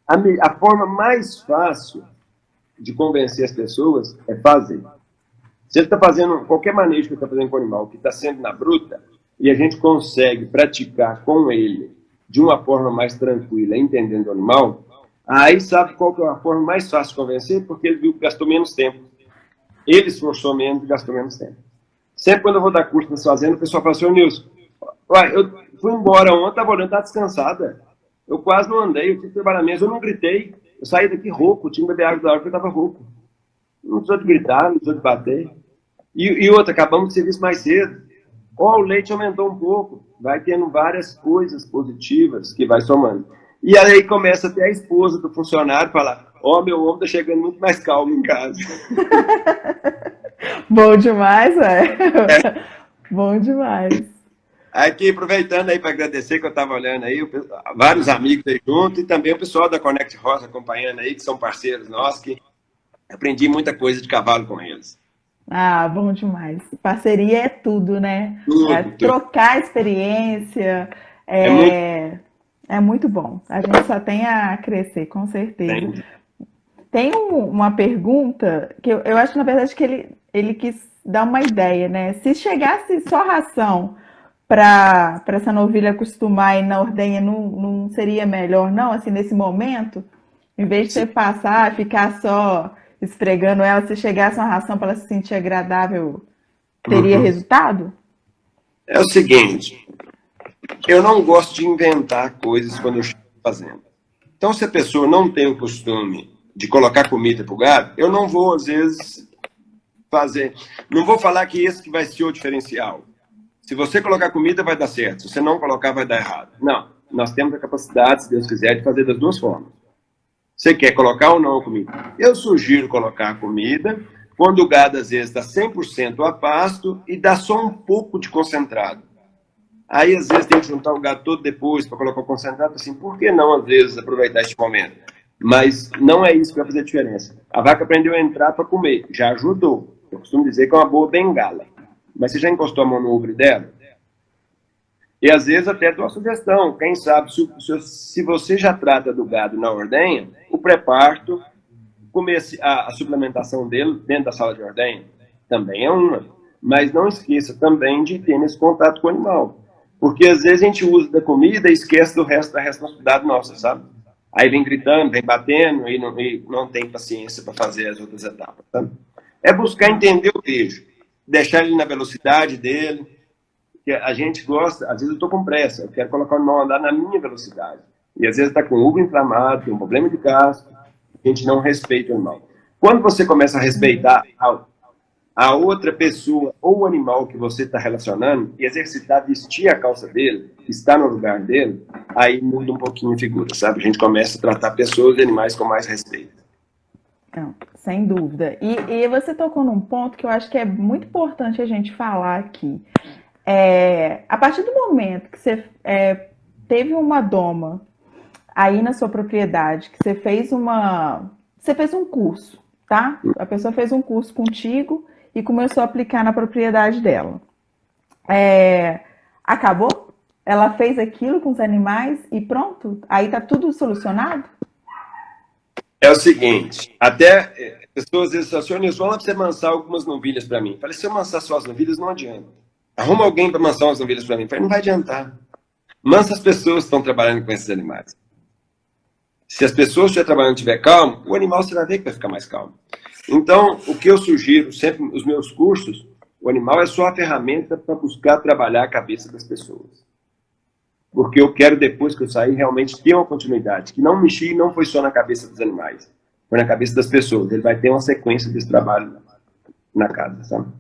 A forma mais fácil de convencer as pessoas é fazer. Se ele está fazendo qualquer manejo que ele está fazendo com o animal, que está sendo na bruta, e a gente consegue praticar com ele de uma forma mais tranquila, entendendo o animal, aí sabe qual que é a forma mais fácil de convencer? Porque ele viu que gastou menos tempo. Ele esforçou menos e gastou menos tempo. Sempre quando eu vou dar curso nessa fazenda, o pessoal fala assim, Nilson, eu fui embora ontem, estava olhando, estava descansada. Eu quase não andei, eu tive que trabalhar mesmo, eu não gritei. Eu saí daqui rouco, tinha que beber água da hora porque eu estava rouco. Não precisou de gritar, não precisou de bater. E outra, acabamos de serviço mais cedo. O leite aumentou um pouco. Vai tendo várias coisas positivas que vai somando. E aí começa até a esposa do funcionário falar, meu homem está chegando muito mais calmo em casa. Bom demais, Bom demais. Aqui, aproveitando aí para agradecer que eu estava olhando aí, vários amigos aí junto, e também o pessoal da Connect Rosa acompanhando aí, que são parceiros nossos, que aprendi muita coisa de cavalo com eles. Bom demais. Parceria é tudo, né? Tudo. Trocar experiência, é muito bom. A gente só tem a crescer, com certeza. Tem uma pergunta que eu acho, na verdade, que ele quis dar uma ideia, né? Se chegasse só ração para essa novilha acostumar e na ordenha, não seria melhor, não? Assim, nesse momento, em vez de você passar, ficar só esfregando ela, se chegasse uma ração para ela se sentir agradável, teria resultado? É o seguinte, eu não gosto de inventar coisas quando eu chego fazendo. Então, se a pessoa não tem o costume de colocar comida para o gado, eu não vou, às vezes, fazer. Não vou falar que esse que vai ser o diferencial. Se você colocar comida, vai dar certo. Se você não colocar, vai dar errado. Não. Nós temos a capacidade, se Deus quiser, de fazer das duas formas. Você quer colocar ou não a comida? Eu sugiro colocar a comida quando o gado, às vezes, está 100% a pasto e dá só um pouco de concentrado. Aí, às vezes, tem que juntar o gado todo depois para colocar o concentrado. Assim, por que não, às vezes, aproveitar este momento? Mas não é isso que vai fazer a diferença. A vaca aprendeu a entrar para comer, já ajudou. Eu costumo dizer que é uma boa bengala. Mas você já encostou a mão no ubre dela? E às vezes até dou uma sugestão. Quem sabe, se você já trata do gado na ordenha, o pré-parto, comece a suplementação dele dentro da sala de ordenha, também é uma. Mas não esqueça também de ter esse contato com o animal. Porque às vezes a gente usa da comida e esquece do resto da responsabilidade nossa, sabe? Aí vem gritando, vem batendo e não tem paciência para fazer as outras etapas. Sabe? É buscar entender o beijo, deixar ele na velocidade dele, que a gente gosta, às vezes eu estou com pressa, eu quero colocar o animal a andar na minha velocidade. E às vezes está com o uvo inflamado, tem um problema de casco, a gente não respeita o animal. Quando você começa a respeitar a outra pessoa ou o animal que você está relacionando e exercitar, vestir a calça dele, estar no lugar dele, aí muda um pouquinho a figura, sabe? A gente começa a tratar pessoas e animais com mais respeito. Não, sem dúvida. E você tocou num ponto que eu acho que é muito importante a gente falar aqui. A partir do momento que você teve uma doma aí na sua propriedade, que você fez um curso, tá? A pessoa fez um curso contigo e começou a aplicar na propriedade dela. Acabou? Ela fez aquilo com os animais e pronto? Aí tá tudo solucionado? É o seguinte, até pessoas às vezes falam assim, vamos lá para você mansar algumas novilhas para mim. Eu falei, se eu mansar só as novilhas, não adianta. Arruma alguém para mansar umas novilhas para mim. Eu falei, não vai adiantar. Mansa as pessoas que estão trabalhando com esses animais. Se as pessoas que estiverem trabalhando estiver calmo, o animal você vai ver que vai ficar mais calmo. Então, o que eu sugiro sempre nos meus cursos, o animal é só a ferramenta para buscar trabalhar a cabeça das pessoas. Porque eu quero, depois que eu sair, realmente ter uma continuidade. Que não mexi não foi só na cabeça dos animais, foi na cabeça das pessoas. Ele vai ter uma sequência desse trabalho na casa, sabe?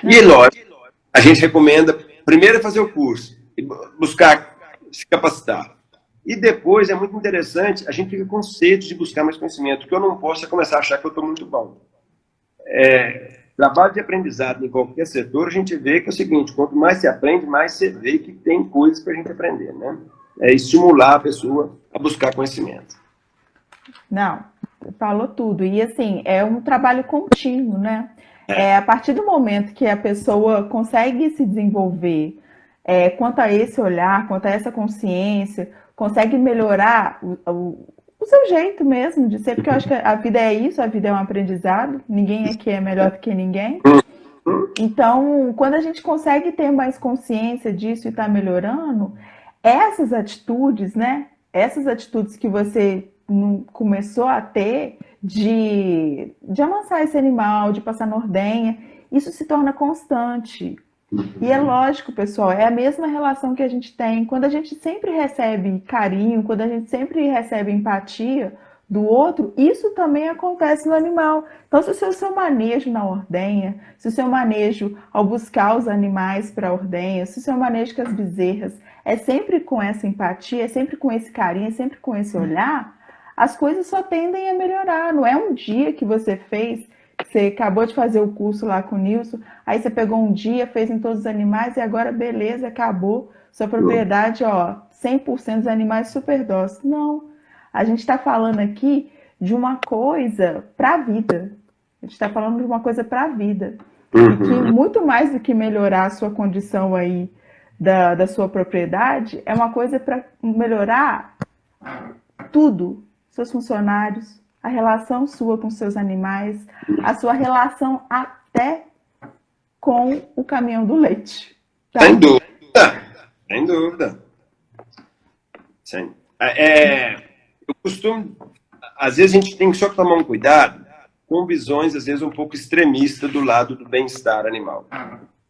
E, lógico, a gente recomenda, primeiro, fazer o curso, e buscar se capacitar. E depois, é muito interessante, a gente fica com sede de buscar mais conhecimento. O que eu não posso é começar a achar que eu estou muito bom. Trabalho de aprendizado em qualquer setor, a gente vê que é o seguinte, quanto mais se aprende, mais você vê que tem coisas para a gente aprender, né? É estimular a pessoa a buscar conhecimento. Não, falou tudo. E assim, é um trabalho contínuo, né? A partir do momento que a pessoa consegue se desenvolver quanto a esse olhar, quanto a essa consciência, consegue melhorar o seu jeito mesmo de ser, porque eu acho que a vida é isso, a vida é um aprendizado, ninguém aqui é melhor do que ninguém. Então, quando a gente consegue ter mais consciência disso e está melhorando, essas atitudes, né? Essas atitudes que você começou a ter de amansar esse animal, de passar na ordenha, isso se torna constante. E é lógico, pessoal, é a mesma relação que a gente tem. Quando a gente sempre recebe carinho, quando a gente sempre recebe empatia do outro, isso também acontece no animal. Então, se o seu manejo na ordenha, se o seu manejo ao buscar os animais para a ordenha, se o seu manejo com as bezerras é sempre com essa empatia, é sempre com esse carinho, é sempre com esse olhar, as coisas só tendem a melhorar. Não é um dia que você fez, você acabou de fazer o curso lá com o Nilson, aí você pegou um dia, fez em todos os animais e agora beleza, acabou. Sua propriedade, 100% dos animais super dóceis. Não. A gente está falando aqui de uma coisa para a vida. A gente está falando de uma coisa para a vida. E que muito mais do que melhorar a sua condição aí da sua propriedade, é uma coisa para melhorar tudo. Seus funcionários, a relação sua com seus animais, a sua relação até com o caminhão do leite. Tá? Sem dúvida. Sem dúvida. Eu costumo, às vezes a gente tem que só tomar um cuidado com visões, às vezes, um pouco extremistas do lado do bem-estar animal.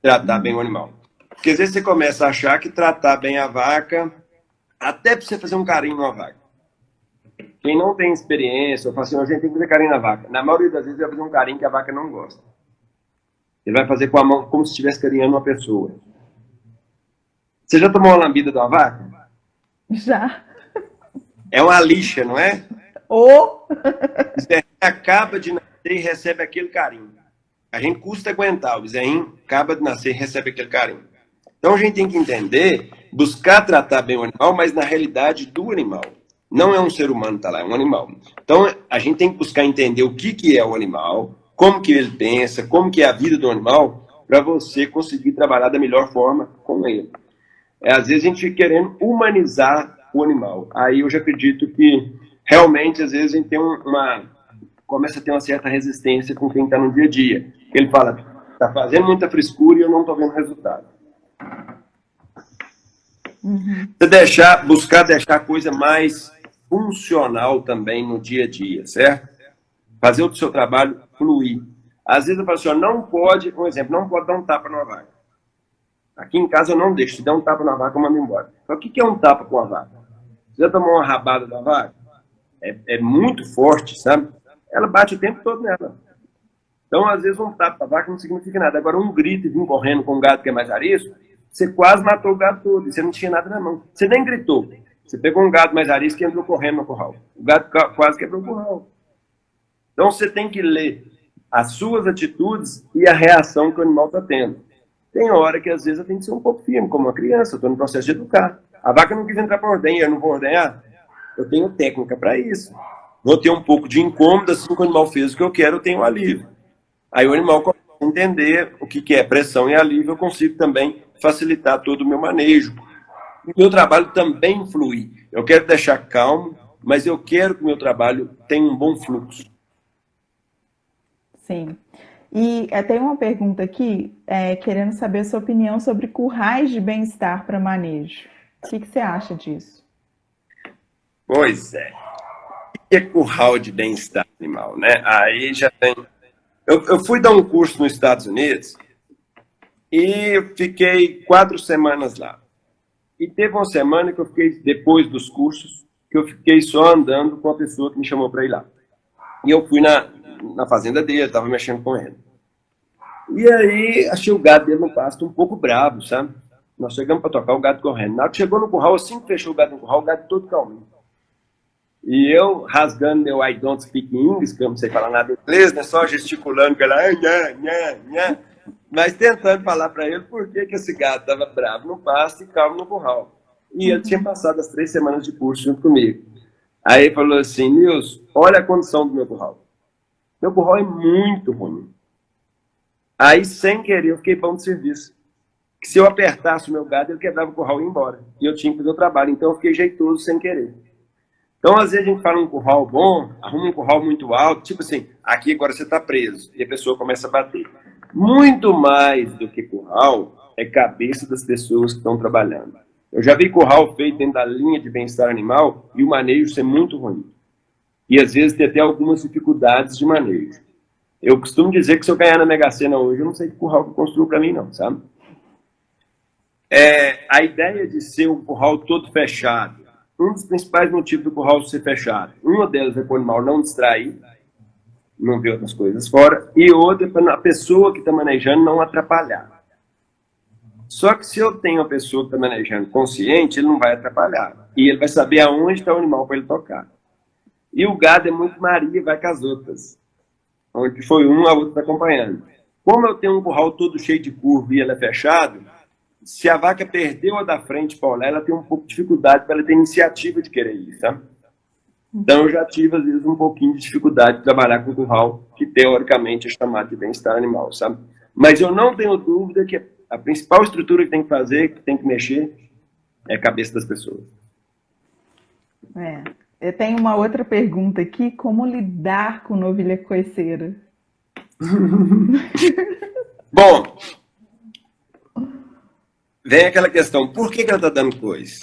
Tratar bem o animal. Porque às vezes você começa a achar que tratar bem a vaca, até para você fazer um carinho numa vaca. Quem não tem experiência, eu falo assim, a gente tem que fazer carinho na vaca. Na maioria das vezes, ele vai fazer um carinho que a vaca não gosta. Ele vai fazer com a mão como se estivesse carinhando uma pessoa. Você já tomou uma lambida de uma vaca? Já. É uma lixa, não é? Você acaba de nascer e recebe aquele carinho. A gente custa aguentar. O bezerrinho acaba de nascer e recebe aquele carinho. Então a gente tem que entender, buscar tratar bem o animal, mas na realidade do animal. Não é um ser humano que está lá, é um animal. Então a gente tem que buscar entender o que é o animal, como que ele pensa, como que é a vida do animal, para você conseguir trabalhar da melhor forma com ele. Às vezes a gente fica querendo humanizar o animal. Aí eu já acredito que realmente às vezes a gente tem começa a ter uma certa resistência com quem está no dia a dia. Ele fala, está fazendo muita frescura e eu não estou vendo resultado. Você buscar deixar a coisa mais funcional também no dia a dia, certo? Fazer o seu trabalho fluir. Às vezes eu falo assim, não pode, por exemplo, não pode dar um tapa numa vaca. Aqui em casa eu não deixo, se der um tapa na vaca eu mando embora. Então o que é um tapa com a vaca? Você já tomou uma rabada da vaca? É muito forte, sabe? Ela bate o tempo todo nela. Então, às vezes, um tapa da vaca não significa nada. Agora, um grito e vir correndo com um gado que é mais arisco, você quase matou o gado todo, e você não tinha nada na mão. Você nem gritou. Você pegou um gado mais arisco e entrou correndo no curral. O gado quase quebrou o curral. Então, você tem que ler as suas atitudes e a reação que o animal está tendo. Tem hora que, às vezes, eu tenho que ser um pouco firme, como uma criança. Eu estou no processo de educar. A vaca não quis entrar para ordenha, eu não vou ordenhar. Eu tenho técnica para isso. Vou ter um pouco de incômodo, assim que o animal fez o que eu quero, eu tenho um alívio. Aí o animal começa a entender o que é pressão e alívio, eu consigo também facilitar todo o meu manejo. O meu trabalho também flui. Eu quero deixar calmo, mas eu quero que o meu trabalho tenha um bom fluxo. Sim. E tem uma pergunta aqui, querendo saber a sua opinião sobre currais de bem-estar para manejo. O que você acha disso? Pois é. O que é curral de bem-estar animal, né? Aí já tem... Eu fui dar um curso nos Estados Unidos e fiquei 4 semanas lá. E teve uma semana que eu fiquei, depois dos cursos, que eu fiquei só andando com a pessoa que me chamou para ir lá. E eu fui na fazenda dele, estava mexendo com ele. E aí achei o gado dele no pasto um pouco bravo, sabe? Nós chegamos para tocar o gado correndo. Na hora que chegou no curral, assim que fechou o gado no curral, o gado todo calminho. E eu, rasgando meu I don't speak English, que eu não sei falar nada em inglês, né? Só gesticulando, mas tentando falar para ele por que esse gado estava bravo no pasto e calmo no curral. E ele tinha passado as 3 semanas de curso junto comigo. Aí ele falou assim, Nilson, olha a condição do meu curral. Meu curral é muito ruim. Aí, sem querer, eu fiquei bom de serviço. Que se eu apertasse o meu gado, ele quebrava o curral e ia embora. E eu tinha que fazer o trabalho. Então, eu fiquei jeitoso sem querer. Então, às vezes, a gente fala um curral bom, arruma um curral muito alto, tipo assim, aqui agora você está preso. E a pessoa começa a bater. Muito mais do que curral, é cabeça das pessoas que estão trabalhando. Eu já vi curral feito dentro da linha de bem-estar animal e o manejo ser muito ruim. E, às vezes, ter até algumas dificuldades de manejo. Eu costumo dizer que se eu ganhar na Mega Sena hoje, eu não sei que curral que eu construo para mim, não, sabe? A ideia de ser um curral todo fechado, um dos principais motivos do curral ser fechado, uma delas é para o animal não distrair, não ver outras coisas fora, e outra é para a pessoa que está manejando não atrapalhar. Só que se eu tenho uma pessoa que está manejando consciente, ele não vai atrapalhar. E ele vai saber aonde está o animal para ele tocar. E o gado é muito Maria, vai com as outras. Onde foi um, a outra está acompanhando. Como eu tenho um curral todo cheio de curva e ele é fechado, se a vaca perdeu a da frente para olhar, ela tem um pouco de dificuldade para ela ter iniciativa de querer ir, sabe? Então eu já tive, às vezes, um pouquinho de dificuldade de trabalhar com o curral, que teoricamente é chamado de bem-estar animal, sabe? Mas eu não tenho dúvida que a principal estrutura que tem que fazer, que tem que mexer, é a cabeça das pessoas. Eu tenho uma outra pergunta aqui, como lidar com novilha coiceira? Bom, vem aquela questão, por que ela está dando coisa?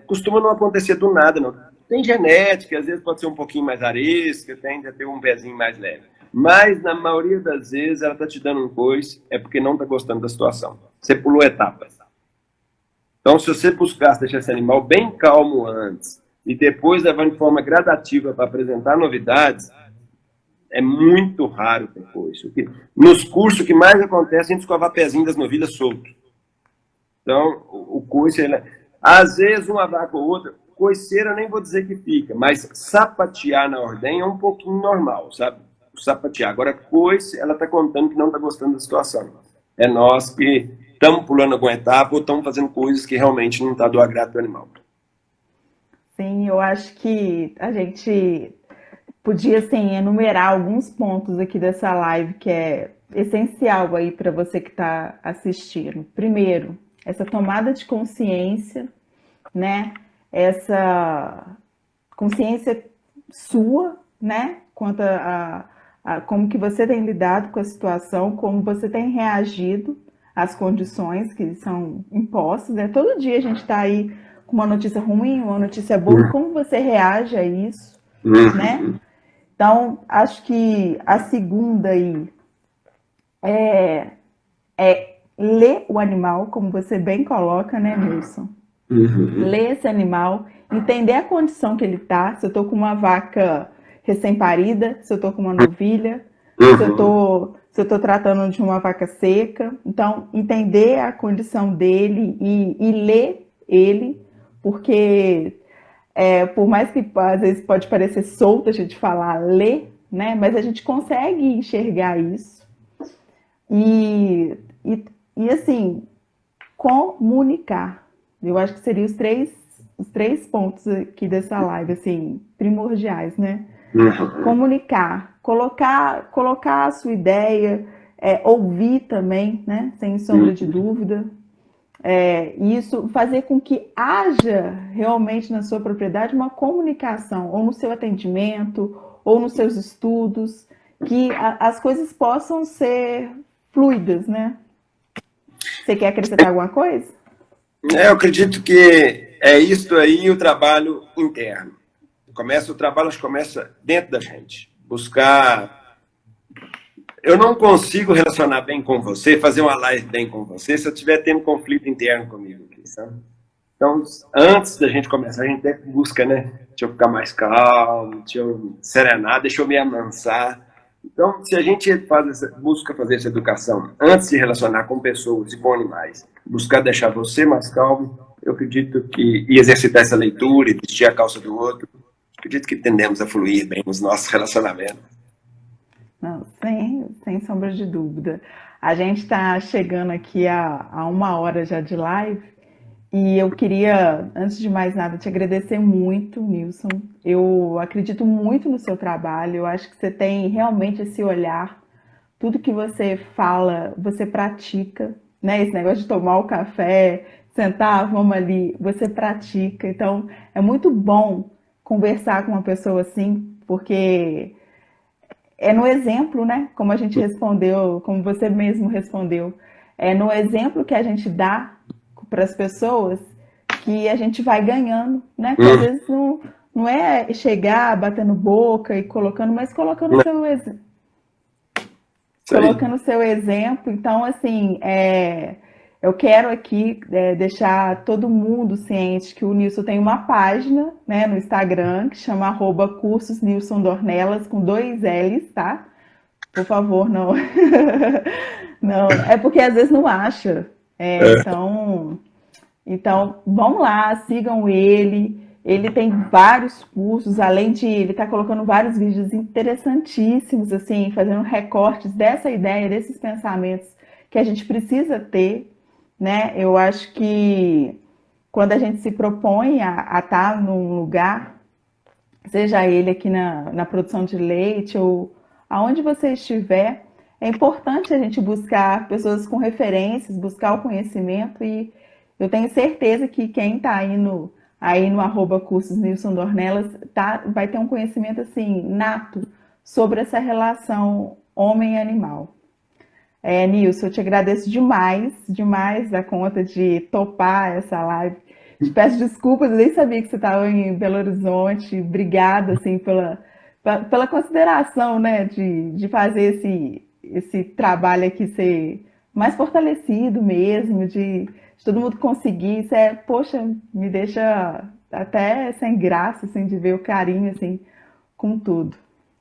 Costuma não acontecer do nada, não. Tem genética, às vezes pode ser um pouquinho mais arisca, tende a ter um pezinho mais leve. Mas, na maioria das vezes, ela está te dando um coice, é porque não está gostando da situação. Você pulou etapas. Então, se você buscasse deixar esse animal bem calmo antes, e depois levando de forma gradativa para apresentar novidades, é muito raro ter coice. Nos cursos, o que mais acontece é a gente escovar pezinho das novilhas solto. Então, o coice, às vezes, uma vaca ou outra, coiceira eu nem vou dizer que fica, mas sapatear na ordenha é um pouquinho normal, sabe? Sapatear. Agora, coice, ela está contando que não está gostando da situação. é nós que estamos pulando alguma etapa ou estamos fazendo coisas que realmente não está do agrado do animal. Sim, eu acho que a gente podia, assim, enumerar alguns pontos aqui dessa live que é essencial aí para você que está assistindo. Primeiro, essa tomada de consciência, né? Essa consciência sua, né? Quanto a como que você tem lidado com a situação, como você tem reagido às condições que são impostas, né? Todo dia a gente está aí com uma notícia ruim, uma notícia boa, como você reage a isso, né? Então, acho que a segunda aí é ler o animal, como você bem coloca, né, Nilson? Ler esse animal, entender a condição que ele está. Se eu estou com uma vaca recém-parida, se eu estou com uma novilha, se eu tô tratando de uma vaca seca. Então, entender a condição dele e ler ele, porque por mais que às vezes pode parecer solto a gente falar ler, né? Mas a gente consegue enxergar isso. E, e assim, comunicar. Eu acho que seriam os três pontos aqui dessa live, assim, primordiais, né? Comunicar, colocar a sua ideia, ouvir também, né? Sem sombra de dúvida. Isso fazer com que haja realmente na sua propriedade uma comunicação, ou no seu atendimento, ou nos seus estudos, que as coisas possam ser fluidas, né? Você quer acrescentar alguma coisa? Eu acredito que é isso aí o trabalho interno. O trabalho começa dentro da gente. Buscar. Eu não consigo relacionar bem com você, fazer uma live bem com você, se eu estiver tendo conflito interno comigo aqui, sabe? Então, antes da gente começar, a gente até busca, né? Deixa eu ficar mais calmo, deixa eu serenar, deixa eu me amansar. Então, se a gente busca fazer essa educação antes de relacionar com pessoas e com animais, buscar deixar você mais calmo, eu acredito que, e exercitar essa leitura, e vestir a calça do outro, acredito que tendemos a fluir bem nos nossos relacionamentos. Não, sem sombra de dúvida. A gente está chegando aqui a 1 hora já de live e eu queria, antes de mais nada, te agradecer muito, Nilson. Eu acredito muito no seu trabalho, eu acho que você tem realmente esse olhar, tudo que você fala, você pratica, né? Esse negócio de tomar o café, sentar, vamos ali, você pratica. Então, é muito bom conversar com uma pessoa assim, porque é no exemplo, né? Como a gente respondeu, como você mesmo respondeu, é no exemplo que a gente dá para as pessoas que a gente vai ganhando, né? Que às vezes não é chegar batendo boca e colocando, mas colocando o seu exemplo. Colocando o seu exemplo. Então, assim, eu quero aqui deixar todo mundo ciente que o Nilson tem uma página, né, no Instagram que chama @cursosnilsondornelas com 2 L's, tá? Por favor, não. Não, é porque às vezes não acha. Então, vão lá, sigam ele. Ele tem vários cursos, além de ele tá colocando vários vídeos interessantíssimos, assim, fazendo recortes dessa ideia, desses pensamentos que a gente precisa ter, né? Eu acho que quando a gente se propõe a estar num lugar, seja ele aqui na produção de leite ou aonde você estiver, é importante a gente buscar pessoas com referências, buscar o conhecimento e eu tenho certeza que quem está aí no @cursosnilsondornelas vai ter um conhecimento assim nato sobre essa relação homem-animal. Nilson, eu te agradeço demais, demais a conta de topar essa live. Te peço desculpas, eu nem sabia que você estava em Belo Horizonte. Obrigada assim, pela consideração, né, de fazer esse trabalho aqui ser mais fortalecido mesmo, de todo mundo conseguir. Isso poxa, me deixa até sem graça, assim, de ver o carinho, assim, com tudo.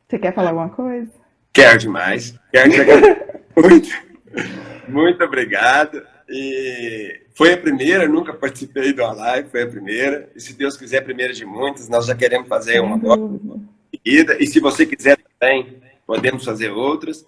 Você quer falar alguma coisa? Quero demais. Quero te agradecer muito. Muito obrigado. E foi a primeira, nunca participei de uma live, foi a primeira. E se Deus quiser, a primeira de muitas, nós já queremos fazer uma agora seguida. E se você quiser também, podemos fazer outras.